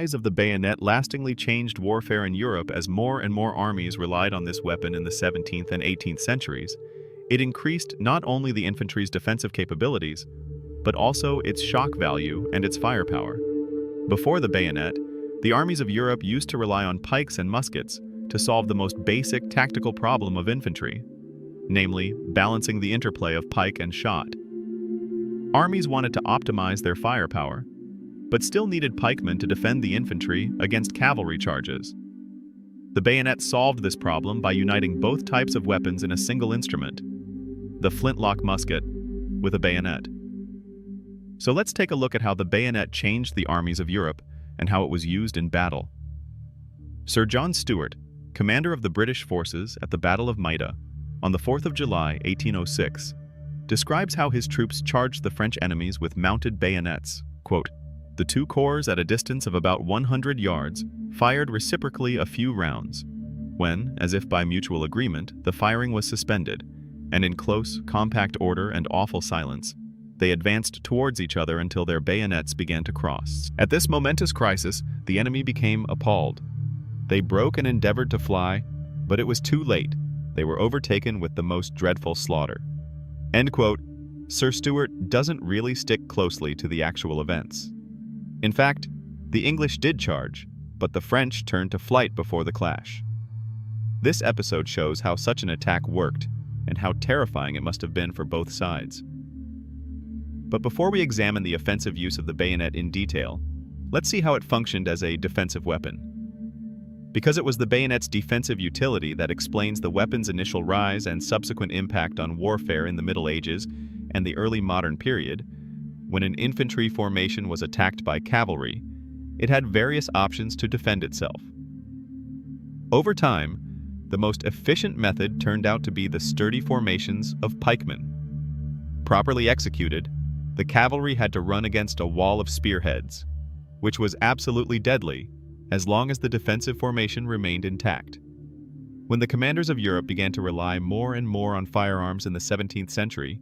rise of the bayonet lastingly changed warfare in Europe as more and more armies relied on this weapon in the 17th and 18th centuries. It increased not only the infantry's defensive capabilities, but also its shock value and its firepower. Before the bayonet, the armies of Europe used to rely on pikes and muskets to solve the most basic tactical problem of infantry, namely balancing the interplay of pike and shot. Armies wanted to optimize their firepower, but still needed pikemen to defend the infantry against cavalry charges. The bayonet solved this problem by uniting both types of weapons in a single instrument, the flintlock musket, with a bayonet. So let's take a look at how the bayonet changed the armies of Europe and how it was used in battle. Sir John Stuart, commander of the British forces at the Battle of Maida on the 4th of July, 1806, describes how his troops charged the French enemies with mounted bayonets. Quote, "The two corps at a distance of about 100 yards fired reciprocally a few rounds, when, as if by mutual agreement, the firing was suspended, and in close, compact order and awful silence, they advanced towards each other until their bayonets began to cross. At this momentous crisis, the enemy became appalled. They broke and endeavored to fly, but it was too late. They were overtaken with the most dreadful slaughter." End quote. Sir Stuart doesn't really stick closely to the actual events. In fact, the English did charge, but the French turned to flight before the clash. This episode shows how such an attack worked and how terrifying it must have been for both sides. But before we examine the offensive use of the bayonet in detail, let's see how it functioned as a defensive weapon. Because it was the bayonet's defensive utility that explains the weapon's initial rise and subsequent impact on warfare in the Middle Ages and the early modern period, when an infantry formation was attacked by cavalry, it had various options to defend itself. Over time, the most efficient method turned out to be the sturdy formations of pikemen. Properly executed, the cavalry had to run against a wall of spearheads, which was absolutely deadly as long as the defensive formation remained intact. When the commanders of Europe began to rely more and more on firearms in the 17th century,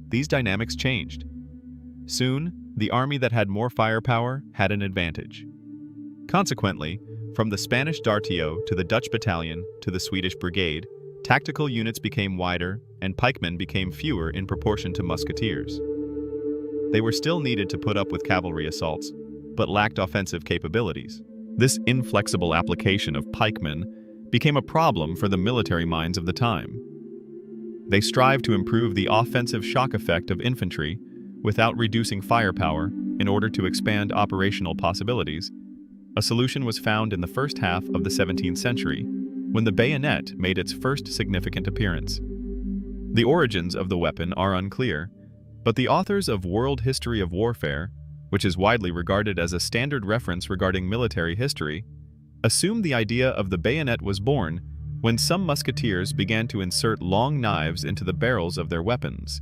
these dynamics changed. Soon, the army that had more firepower had an advantage. Consequently, from the Spanish Dartio to the Dutch battalion to the Swedish brigade, tactical units became wider and pikemen became fewer in proportion to musketeers. They were still needed to put up with cavalry assaults, but lacked offensive capabilities. This inflexible application of pikemen became a problem for the military minds of the time. They strived to improve the offensive shock effect of infantry without reducing firepower in order to expand operational possibilities. A solution was found in the first half of the 17th century, when the bayonet made its first significant appearance. The origins of the weapon are unclear, but the authors of World History of Warfare, which is widely regarded as a standard reference regarding military history, assume the idea of the bayonet was born when some musketeers began to insert long knives into the barrels of their weapons.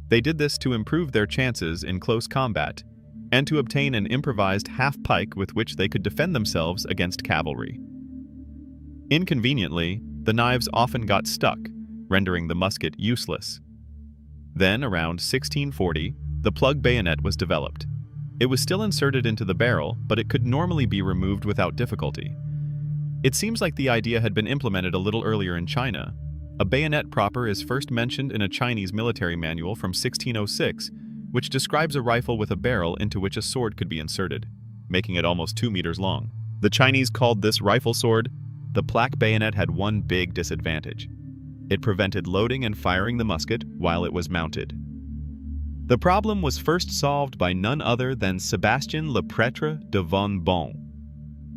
They did this to improve their chances in close combat and to obtain an improvised half-pike with which they could defend themselves against cavalry. Inconveniently, the knives often got stuck, rendering the musket useless. Then, around 1640, the plug bayonet was developed. It was still inserted into the barrel, but it could normally be removed without difficulty. It seems like the idea had been implemented a little earlier in China. A bayonet proper is first mentioned in a Chinese military manual from 1606, which describes a rifle with a barrel into which a sword could be inserted, making it almost 2 meters long. The Chinese called this rifle sword. The plaque bayonet had one big disadvantage. It prevented loading and firing the musket while it was mounted. The problem was first solved by none other than Sébastien Leprétre de Von-Bon.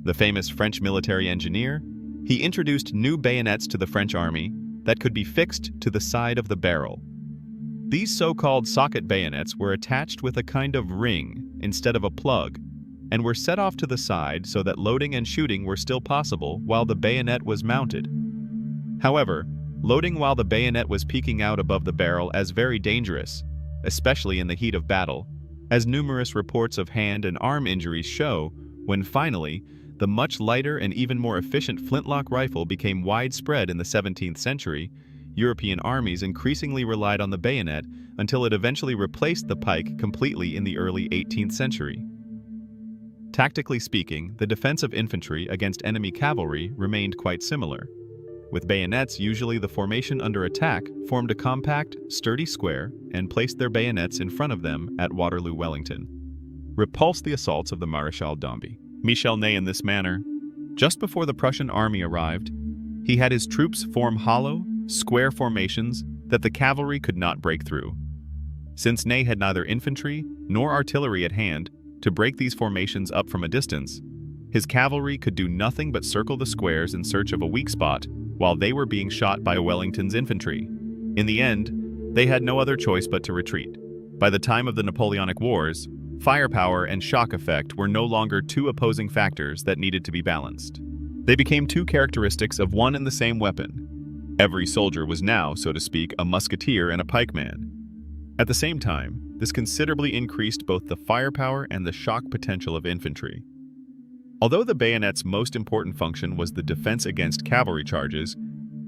The famous French military engineer, he introduced new bayonets to the French army that could be fixed to the side of the barrel. These so-called socket bayonets were attached with a kind of ring instead of a plug, and were set off to the side so that loading and shooting were still possible while the bayonet was mounted. However, loading while the bayonet was peeking out above the barrel is very dangerous, especially in the heat of battle, as numerous reports of hand and arm injuries show when finally, the much lighter and even more efficient flintlock rifle became widespread in the 17th century. European armies increasingly relied on the bayonet until it eventually replaced the pike completely in the early 18th century. Tactically speaking, the defense of infantry against enemy cavalry remained quite similar. With bayonets, usually the formation under attack formed a compact, sturdy square and placed their bayonets in front of them at Waterloo-Wellington. Repulsed the assaults of the Maréchal d'Amby. Michel Ney in this manner. Just before the Prussian army arrived, he had his troops form hollow, square formations that the cavalry could not break through. Since Ney had neither infantry nor artillery at hand to break these formations up from a distance, his cavalry could do nothing but circle the squares in search of a weak spot while they were being shot by Wellington's infantry. In the end, they had no other choice but to retreat. By the time of the Napoleonic Wars, firepower and shock effect were no longer two opposing factors that needed to be balanced. They became two characteristics of one and the same weapon. Every soldier was now, so to speak, a musketeer and a pikeman. At the same time, this considerably increased both the firepower and the shock potential of infantry. Although the bayonet's most important function was the defense against cavalry charges,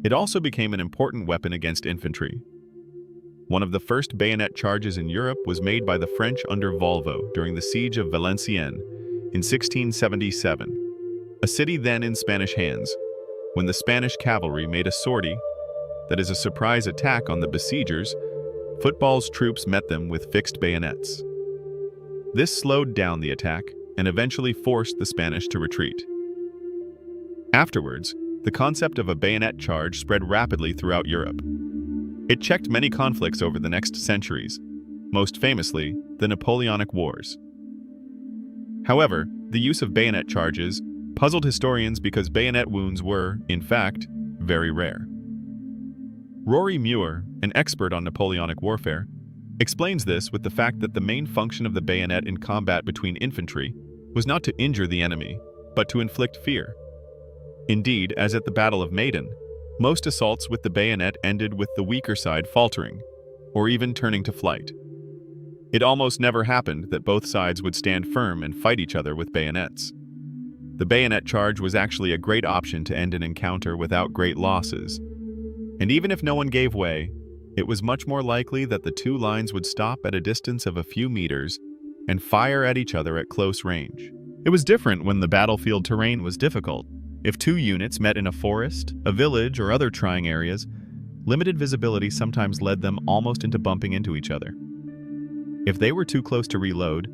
it also became an important weapon against infantry. One of the first bayonet charges in Europe was made by the French under Volvo during the siege of Valenciennes in 1677, a city then in Spanish hands, when the Spanish cavalry made a sortie, that is a surprise attack on the besiegers. Football's troops met them with fixed bayonets. This slowed down the attack and eventually forced the Spanish to retreat. Afterwards, the concept of a bayonet charge spread rapidly throughout Europe. It checked many conflicts over the next centuries, most famously the Napoleonic Wars. However, the use of bayonet charges puzzled historians because bayonet wounds were, in fact, very rare. Rory Muir, an expert on Napoleonic warfare, explains this with the fact that the main function of the bayonet in combat between infantry was not to injure the enemy, but to inflict fear. Indeed, as at the Battle of Maiden, most assaults with the bayonet ended with the weaker side faltering, or even turning to flight. It almost never happened that both sides would stand firm and fight each other with bayonets. The bayonet charge was actually a great option to end an encounter without great losses. And even if no one gave way, it was much more likely that the two lines would stop at a distance of a few meters and fire at each other at close range. It was different when the battlefield terrain was difficult. If two units met in a forest, a village, or other trying areas, limited visibility sometimes led them almost into bumping into each other. If they were too close to reload,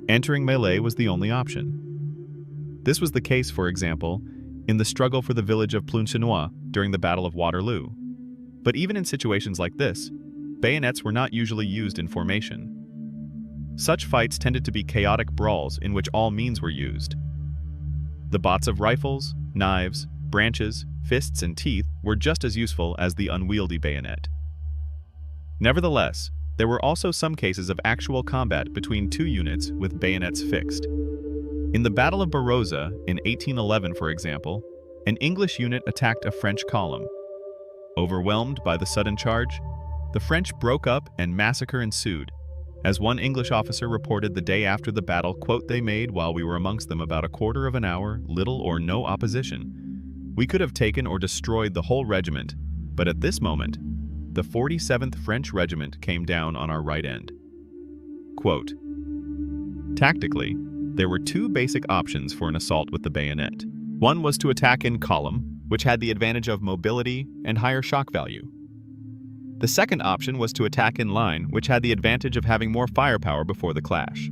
entering melee was the only option. This was the case, for example, in the struggle for the village of Plancenoit during the Battle of Waterloo. But even in situations like this, bayonets were not usually used in formation. Such fights tended to be chaotic brawls in which all means were used. The botts of rifles, knives, branches, fists, and teeth were just as useful as the unwieldy bayonet. Nevertheless, there were also some cases of actual combat between two units with bayonets fixed. In the Battle of Barossa in 1811, for example, an English unit attacked a French column. Overwhelmed by the sudden charge, the French broke up and massacre ensued. As one English officer reported the day after the battle, quote, "They made, while we were amongst them about a quarter of an hour, little or no opposition. We could have taken or destroyed the whole regiment, but at this moment, the 47th French Regiment came down on our right end." Quote, tactically, there were two basic options for an assault with the bayonet. One was to attack in column, which had the advantage of mobility and higher shock value. The second option was to attack in line, which had the advantage of having more firepower before the clash.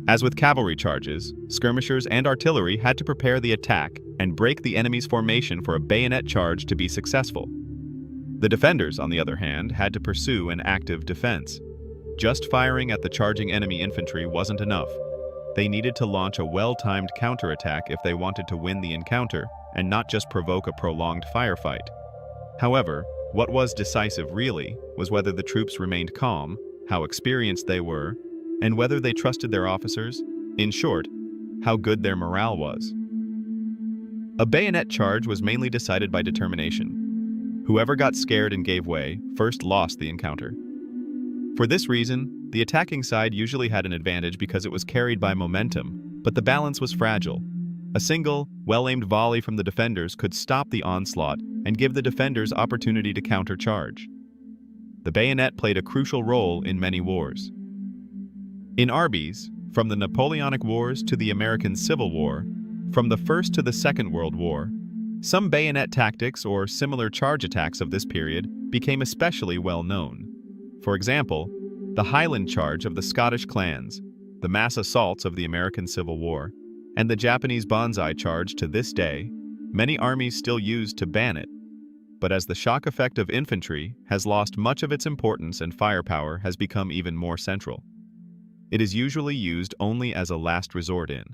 As with cavalry charges, skirmishers and artillery had to prepare the attack and break the enemy's formation for a bayonet charge to be successful. The defenders, on the other hand, had to pursue an active defense. Just firing at the charging enemy infantry wasn't enough. They needed to launch a well-timed counterattack if they wanted to win the encounter and not just provoke a prolonged firefight. However, what was decisive really was whether the troops remained calm, how experienced they were, and whether they trusted their officers, in short, how good their morale was. A bayonet charge was mainly decided by determination. Whoever got scared and gave way first lost the encounter. For this reason, the attacking side usually had an advantage because it was carried by momentum, but the balance was fragile. A single, well-aimed volley from the defenders could stop the onslaught and give the defenders opportunity to countercharge. The bayonet played a crucial role in many wars. In Arby's, From the Napoleonic Wars to the American Civil War, from the First to the Second World War, some bayonet tactics or similar charge attacks of this period became especially well known. For example, the Highland Charge of the Scottish clans, the mass assaults of the American Civil War, and the Japanese Banzai Charge. To this day, many armies still use to bayonet, but as the shock effect of infantry has lost much of its importance and firepower has become even more central. It is usually used only as a last resort in